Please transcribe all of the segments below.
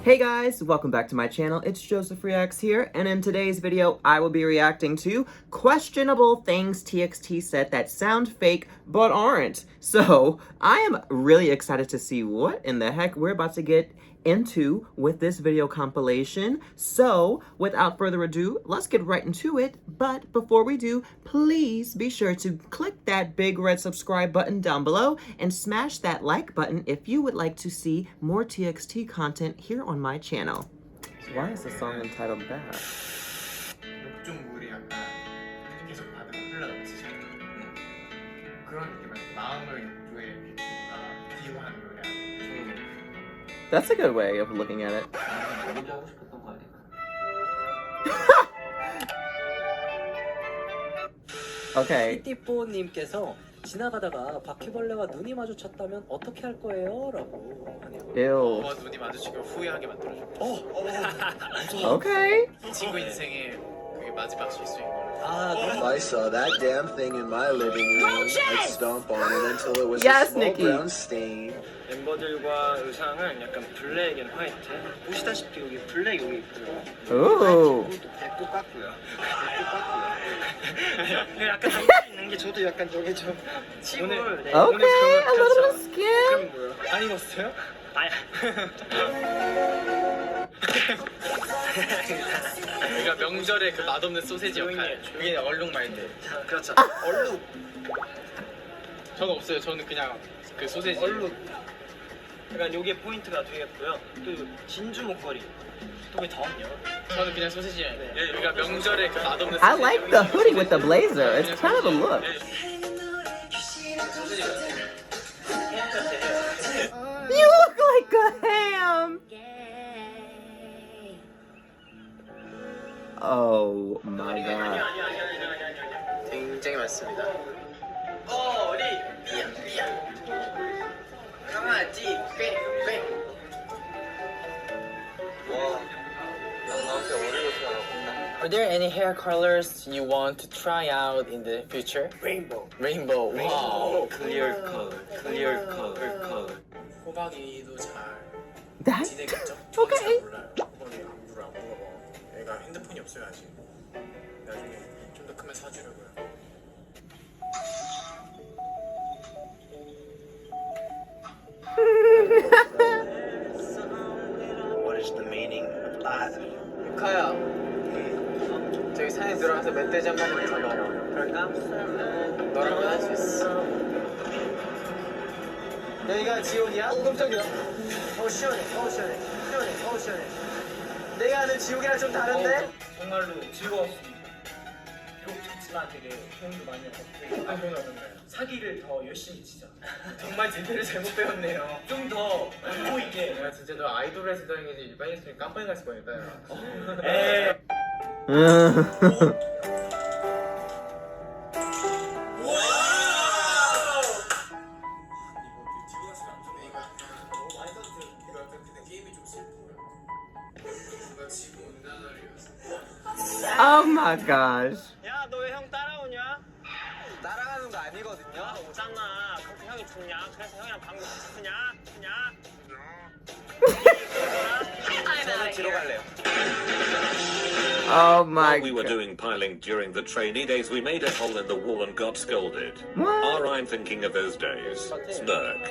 Hey guys, welcome back to my channel. It's Joseph Reacts here, and in today's video, I will be reacting to questionable things TXT said that sound fake but aren't. So, I am really excited to see what in the heck we're about to get into with this video compilation. So, without further ado, let's get right into it. But before we do, please be sure to click that big red subscribe button down below and smash that like button if you would like to see more TXT content here on my channel. Why is the song entitled that? 목줄물이 약간 계속 바다가 흘러넘치죠. 그런 느낌의 마음을 욕조에 비유하는 노래. That's a good way of looking at it. Okay. 띠띠뽀님께서 지나가다가 바퀴벌레와 눈이 마주쳤다면 어떻게 할 거예요? 라고 하네요. Ew. 눈이 마주치고 후회하게 만들어줘. Okay. 이 친구 인생의 그게 마지막 실수인 거예요. I saw that damn thing in my living room. I'd stomp on it until it was Yes, a small Nikki. brown stain. 멤버들과 의상은 약간 블랙 앤 화이트. 보시다시피 여기 블랙 여기 있고요. Ooh. 이것도 배꼽 깎고요. 약간 담겨 있는 게 저도 약간 저게 좀 오늘 네, 오늘 Okay, a 그런 little bit skin. 그럼 뭐요? 안 입었어요? 아야. 우리가 명절에 그 맛없는 소세지 역할. 그게 얼룩말인데. 그렇죠. 얼룩. 저는 없어요. 저는 그냥 그 소세지. 얼룩. 약간 요게 포인트가 되겠고요. 또 진주 목걸이. 또 왜 더운요? 저는 그냥 소세지. 우리가 명절에 그 맛없는 소세지. I like the hoodie with the blazer. It's kind of a look. You look like a ham. Oh my god. 굉장히 많습니다. 어리 삐약 강아지 뺑뺑. Are there any hair colors you want to try out in the future? 레인보우. Rainbow. Wow. Clear color. 호박이도 잘 That? 지내겠죠? Okay. 몰라요. 호박이 안 물어봐. 애가 핸드폰이 없어요 아직. 나중에 좀 더 크면 사주려고요. What is the meaning of life? 카야, 저기 산에 들어가서 멧돼지 한 마리 잡아라. 그럴까? 너라면 할 수 있어. 여기가 지옥이야? 깜짝이야. 시원해. 내가 아는 지옥이랑 좀 다른데? 정말로 즐거웠습니다. 비록 작지만 되게 도움도 많이 얻었고 안 보이던가요? 사기를 더 열심히 치자. 정말 제대로 잘못 배웠네요. 좀 더 안 보이게. 내가 진짜 너 아이돌 해서 다니는지 일반인했으면 깜빡이 갔을 뻔했다. 에이. Oh my gosh. 야, 너 왜 형 따라오냐? 따라가는 거 아니거든요. 오잖아. 그렇게 형이 좋냐? 그래서 형이랑 방구 쓰냐? 저는 뒤로 갈래요. Oh my While we were god. doing piling during the trainee days, we made a hole in the wall and got scolded. What? I'm thinking of those days. Smirk.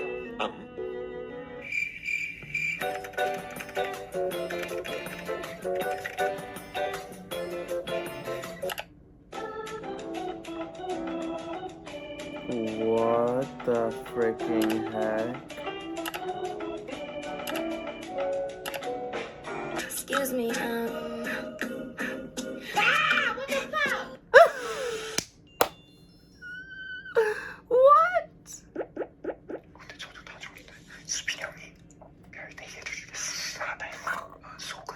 What the freaking heck? Excuse me, What? 근데 저도 나중에 수빈이 형이 별 4개 해주겠어. 하나에 속은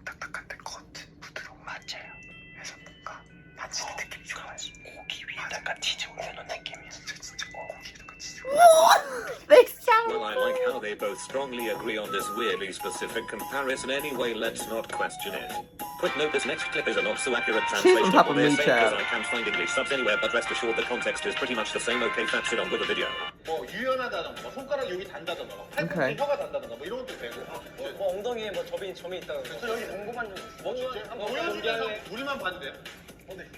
딱딱한데 겉은 부드러운 맞아요. 그래서 뭔가 만지는 느낌이 좋아요. 고기 위에다가 치즈 올려놓은 느낌이야. 진짜 고기에다가 치즈. They sound. Well, I like how they both strongly agree on this weirdly specific comparison anyway, let's not question it. Quick note, this next clip is a not so accurate She's on translation top of of what they're me, saying Chad. because I can't find English subs anywhere, but rest assured the context is pretty much the same. Okay, that's it on with the video. 뭐 유연하다던가 뭐 손가락 여기 단다던가 뭐 팔꿈치 오케이. 혀가 단다던가 뭐 이런 것도 되고 뭐 엉덩이에 뭐 점이 있다고. 저 여기 궁금한 점 있어. 뭐 진짜? 한번 보여주면서 우리만 봐도 돼요? 네.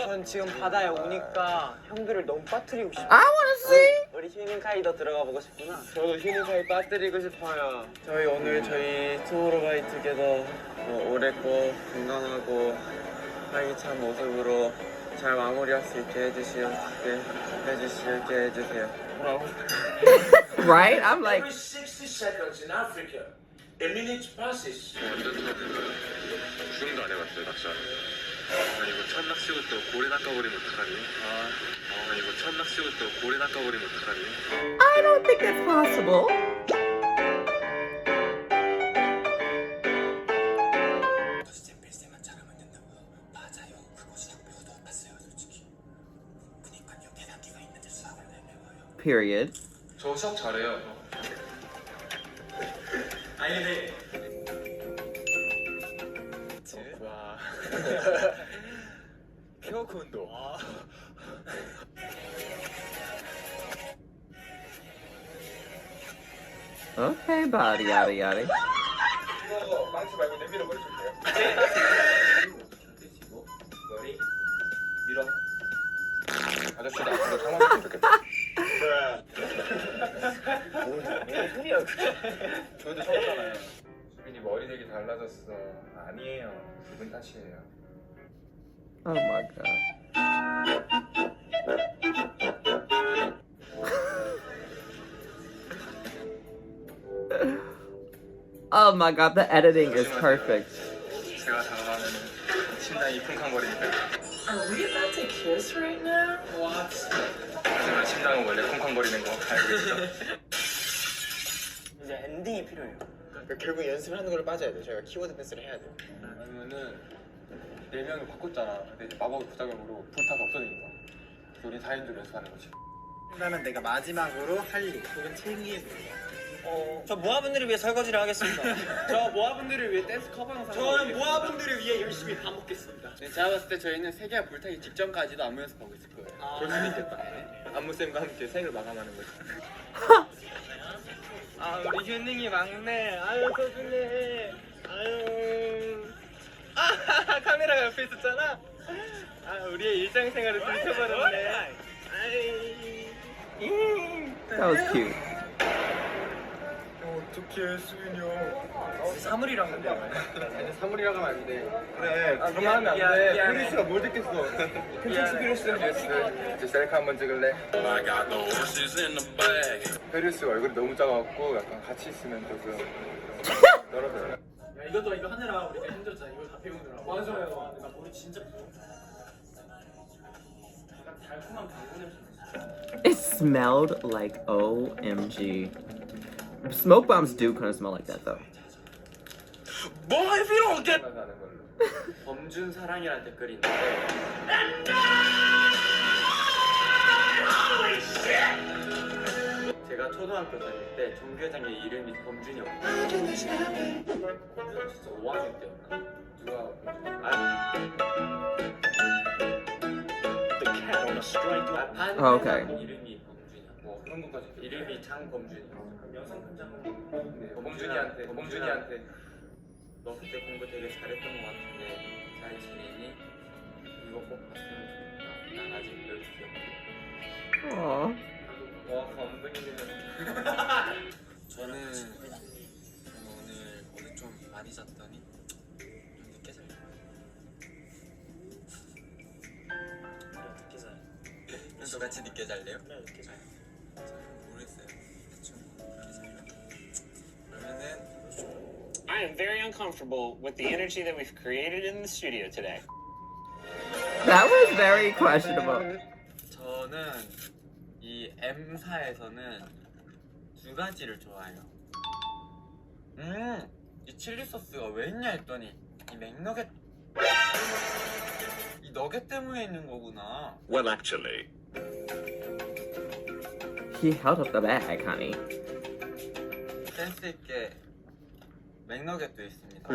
전 지금 바다에 오니까 형들을 너무 빠뜨리고 싶어. I wanna see. 우리 휴닝카이더 들어가 보고 싶구나. 저도 휴닝카이 빠뜨리고 싶어요. 저희 오늘 저희 투모로우바이 투게더 오래고 건강하고 활기찬 모습으로 잘 마무리할 수 있게 해주시게 해주세요. 뭐라고? Right? I'm like, Every 60 seconds in Africa, a minute passes. 수영도 안 해봤어요, 낚시. 이거 첫 낚시부터 고래 낚아버리면 어떡하니? 이거 첫 낚시부터 고래 낚아버리면 어떡하니? I don't think it's possible. 잼빌세만 잘하면 된다고요. 맞아요. 그거 수학 배워도 없었어요, 솔직히. 그니까요, 계산기가 있는데 수학을 왜 배워요? Period. 저 수학 잘해요. 아니 근데 와. 피워크 운동. Okay, body, yada, yada. 이거 망치 말고 내밀어 버리면 돼요. 드시고 머리 밀어. 아저씨도 앞으로 상황이 좋겠다. 뭔 소리야 그게? 저희도 처음잖아요. 수빈이 머리 되게 달라졌어. 아니에요. 기분 탓이에요. Oh my god. Oh my god, the editing is perfect. 제가 다가가면 심장이 쿵쾅거리니까. Are we about to kiss right now? 하지만 심장은 원래 쿵쾅거리는 거 알고 있죠? 이제 엔딩이 필요해요. 그러니까 결국 연습을 하는 걸로 빠져야 돼. 저희가 키워드 댄스를 해야 돼. 아니면은 4명을 바꿨잖아. 근데 이제 마법의 부작용으로 불타서 없어지는 거야. 그래서 우리 4인조 연습하는 거지. 그러면 내가 마지막으로 할리 혹은 챙기에 저 모아분들을 위해 설거지를 하겠습니다. 저 모아분들을 위해 댄스 커버 영상. 저는 모아분들을 위해 열심히 밥 먹겠습니다. 제가 봤을 때 저희는 세계가 불타기 직전까지도 안무 연습하고 있을 거예요. 그럴 수도 있겠다. 안무쌤과 함께 생을 마감하는 거지. 아 우리 효능이 막내. 아유 소중해. 아유. 아 카메라가 옆에 있었잖아. 아 우리의 일상생활을 들켜버렸네. 아이. That was cute. 어떡해 수빈이 형. 사물이랑 근데 아니 사물이라고 하면 안 돼. 그래 그러면 하면 안 돼. 페리스가 뭘 듣겠어. 콘텐츠 페리스. 이제 셀카 한번 찍을래? I got the horses in the bag. 페리스 얼굴이 너무 작아갖고 약간 같이 있으면 조금 떨어져요. 야 이거 하느라 우리가 힘들었잖아. 이거 다 배우느라. 맞아요. 나 머리 진짜 부어. 약간 달콤한 방구 냄새 났어. It smelled like OMG. Smoke bombs do kind of smell like that though. Boy, if you don't get 하는 걸로. 범준 사랑이라는 댓글이 있는데. 제가 초등학교 다닐 때 정교장의 이름이 범준이었거든요. 범준은 진짜 5학년 때였나? 누가 the cat on a string. 반 오케이. 이름이 범준이야. 뭐 그런 것까지 이름이 장범준이야. 네, 범준이한테 너 그때 공부 되게 잘했던 것 같은데 잘 지내니? 이거 꼭 봤으면 좋겠다. 난 아직 12살. Aww. 와 감동이네. 저는 오늘 어제 좀 많이 잤더니 좀 늦게 자요. 늦게 자요. 저 같이 늦게 잘래요? 네, 늦게 자요. 저는 모르겠어요. 대충 그렇게 자려고. 그러면은 I am very uncomfortable with the energy that we've created in the studio today. That was very questionable. 저는 이 M사에서는 두 가지를 좋아해요. 이 칠리 소스가 왜 있냐 했더니 이 맥너겟 이 너겟 때문에 있는 거구나. Well, actually, He held up the bag, honey. 센스 있게 맥너겟도 있습니다.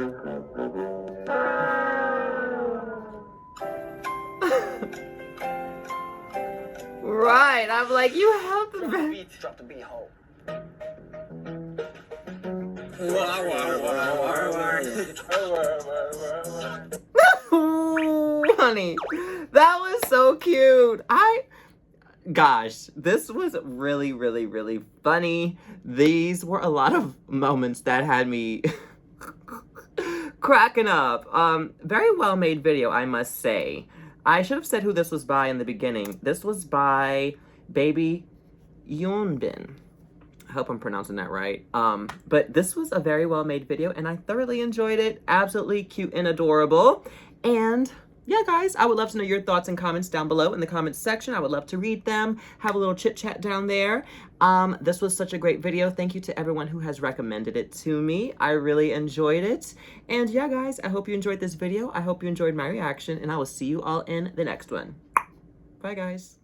Right, I'm like, you held the bag. Drop the beat hole. Ooh, honey, that was so cute. Gosh, this was really, really, really funny. These were a lot of moments that had me cracking up. Very well made video, I must say. I should have said who this was by in the beginning. This was by Baby Yoonbin. I hope I'm pronouncing that right. But this was a very well made video and I thoroughly enjoyed it. Absolutely cute and adorable. And yeah, guys, I would love to know your thoughts and comments down below in the comments section. I would love to read them, have a little chit chat down there. This was such a great video. Thank you to everyone who has recommended it to me. I really enjoyed it. And yeah, guys, I hope you enjoyed this video. I hope you enjoyed my reaction and I will see you all in the next one. Bye, guys.